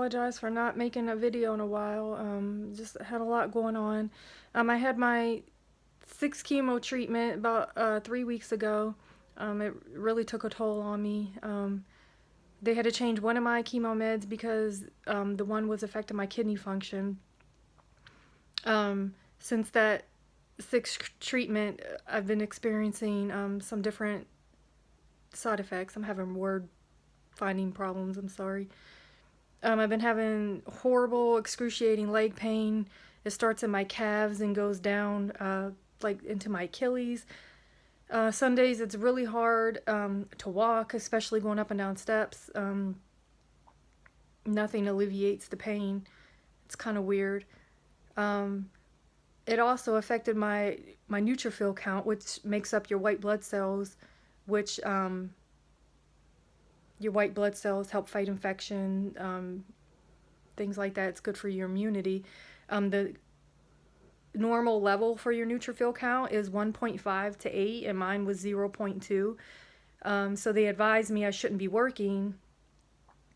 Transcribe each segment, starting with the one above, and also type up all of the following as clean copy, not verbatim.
apologize for not making a video in a while. Just had a lot going on. I had my 6th chemo treatment about 3 weeks ago. It really took a toll on me. They had to change one of my chemo meds because the one was affecting my kidney function. Since that 6th treatment, I've been experiencing some different side effects. I'm having word finding problems, I'm sorry. I've been having horrible, excruciating leg pain. It starts in my calves and goes down like into my Achilles. Some days it's really hard to walk, especially going up and down steps. Nothing alleviates the pain. It's kind of weird. It also affected my neutrophil count, which makes up your white blood cells, which your white blood cells help fight infection, things like that. It's good for your immunity. The normal level for your neutrophil count is 1.5 to 8, and mine was 0.2. So they advised me I shouldn't be working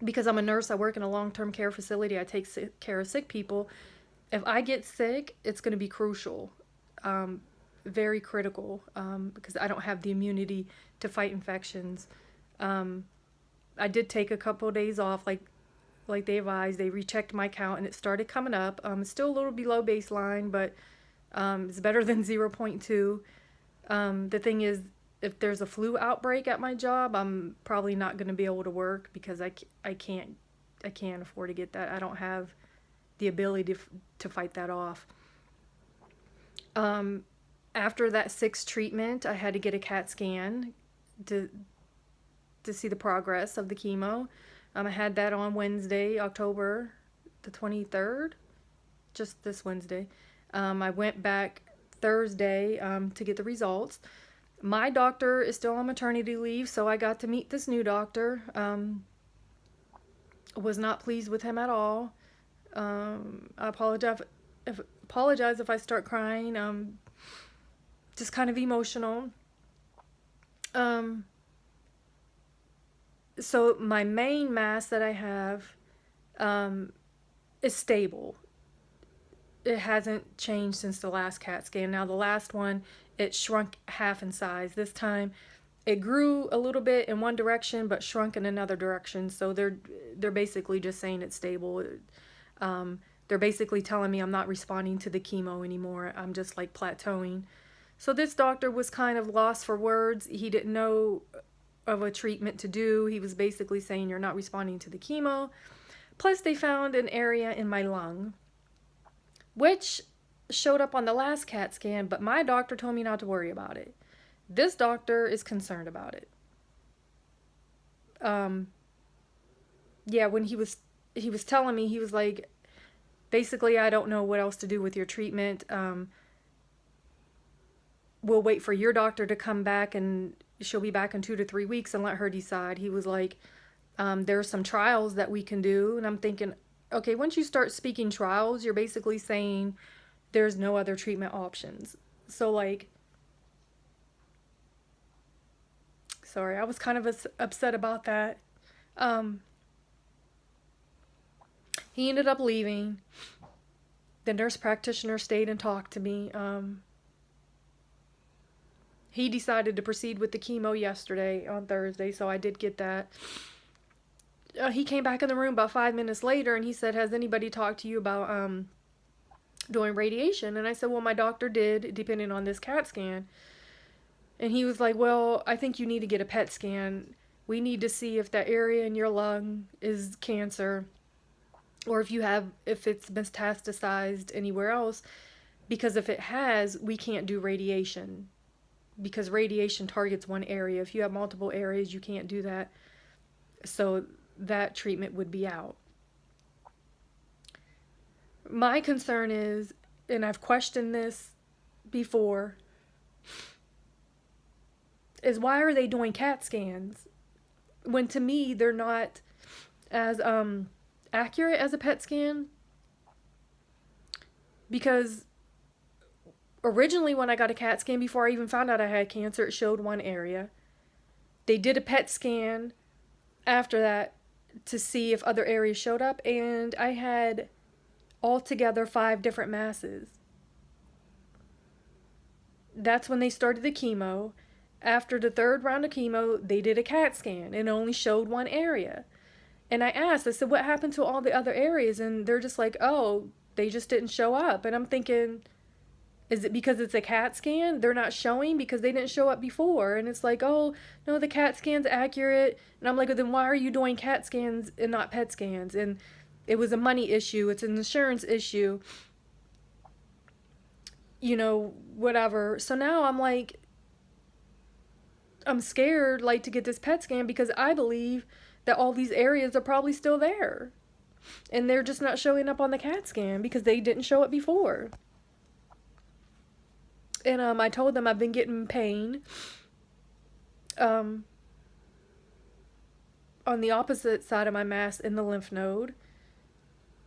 because I'm a nurse. I work in a long-term care facility. I take care of sick people. If I get sick, it's going to be crucial, very critical, because I don't have the immunity to fight infections. I did take a couple of days off, like they advised. They rechecked my count and it started coming up. It's still a little below baseline, but it's better than 0.2. The thing is, if there's a flu outbreak at my job, I'm probably not going to be able to work because I can't afford to get that. I don't have the ability to fight that off. After that 6th treatment, I had to get a CAT scan to see the progress of the chemo. I had that on Wednesday, October the 23rd, just this Wednesday. I went back Thursday to get the results. My doctor is still on maternity leave, so I got to meet this new doctor. Was not pleased with him at all. I apologize if I start crying. Just kind of emotional. So my main mass that I have is stable. It hasn't changed since the last CAT scan. Now the last one, it shrunk half in size. This time it grew a little bit in one direction but shrunk in another direction. So they're basically just saying it's stable. They're basically telling me I'm not responding to the chemo anymore. I'm just like plateauing. So this doctor was kind of lost for words. He didn't know of a treatment to do. He was basically saying you're not responding to the chemo. Plus they found an area in my lung, which showed up on the last CAT scan, but my doctor told me not to worry about it. This doctor is concerned about it. Yeah, when he was telling me, he was like, basically, I don't know what else to do with your treatment. We'll wait for your doctor to come back, and she'll be back in 2 to 3 weeks, and let her decide. He was like, there's some trials that we can do. And I'm thinking, okay, once you start speaking trials, you're basically saying there's no other treatment options. So like, sorry, I was kind of upset about that. He ended up leaving. The nurse practitioner stayed and talked to me. He decided to proceed with the chemo yesterday on Thursday, so I did get that. He came back in the room about 5 minutes later and he said, has anybody talked to you about doing radiation? And I said, well, my doctor did, depending on this CAT scan. And he was like, well, I think you need to get a PET scan. We need to see if that area in your lung is cancer, or if it's metastasized anywhere else. Because if it has, we can't do radiation, because radiation targets one area. If you have multiple areas, you can't do that. So that treatment would be out. My concern is, and I've questioned this before, is why are they doing CAT scans when, to me, they're not as accurate as a PET scan? Because originally when I got a CAT scan, before I even found out I had cancer, it showed one area. They did a PET scan after that to see if other areas showed up, and I had altogether 5 different masses. That's when they started the chemo. After the 3rd round of chemo, they did a CAT scan and it only showed one area. And I asked, I said, what happened to all the other areas? And they're just like, oh, they just didn't show up. And I'm thinking, is it because it's a CAT scan? They're not showing because they didn't show up before. And it's like, oh, no, the CAT scan's accurate. And I'm like, well, then why are you doing CAT scans and not PET scans? And it was a money issue. It's an insurance issue. You know, whatever. So now I'm like, I'm scared, like, to get this PET scan because I believe that all these areas are probably still there. And they're just not showing up on the CAT scan because they didn't show up before. And I told them I've been getting pain on the opposite side of my mass in the lymph node.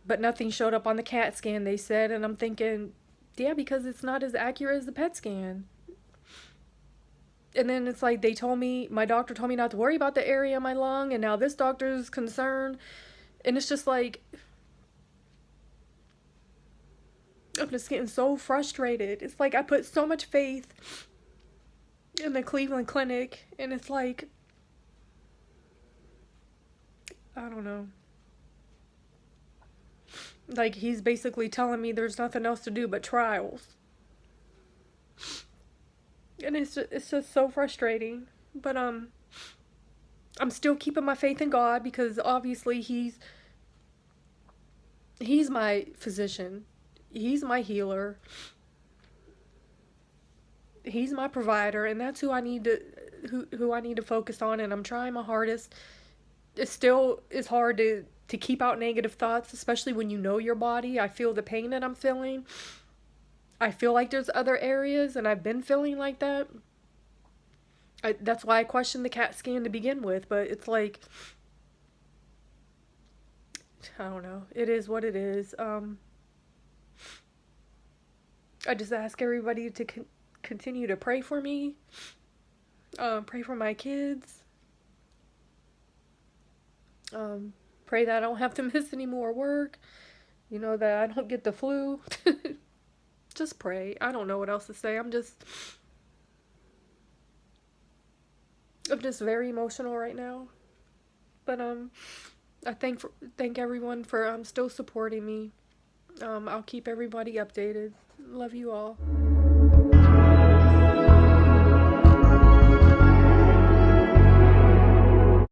But nothing showed up on the CAT scan, they said. And I'm thinking, yeah, because it's not as accurate as the PET scan. And then it's like they told me, my doctor told me not to worry about the area in my lung, and now this doctor's concerned. And it's just like, I'm just getting so frustrated. It's like I put so much faith in the Cleveland Clinic, and it's like, I don't know. Like, he's basically telling me there's nothing else to do but trials. And it's just so frustrating. But I'm still keeping my faith in God because obviously he's my physician. He's my healer. He's my provider, and that's who I need to focus on, and I'm trying my hardest. It still is hard to keep out negative thoughts, especially when you know your body. I feel the pain that I'm feeling. I feel like there's other areas, and I've been feeling like that. That's why I questioned the CAT scan to begin with, but it's like, I don't know. It is what it is. I just ask everybody to continue to pray for me. Pray for my kids. Pray that I don't have to miss any more work. You know, that I don't get the flu. Just pray. I don't know what else to say. I'm just very emotional right now. But I thank everyone for still supporting me. I'll keep everybody updated. Love you all.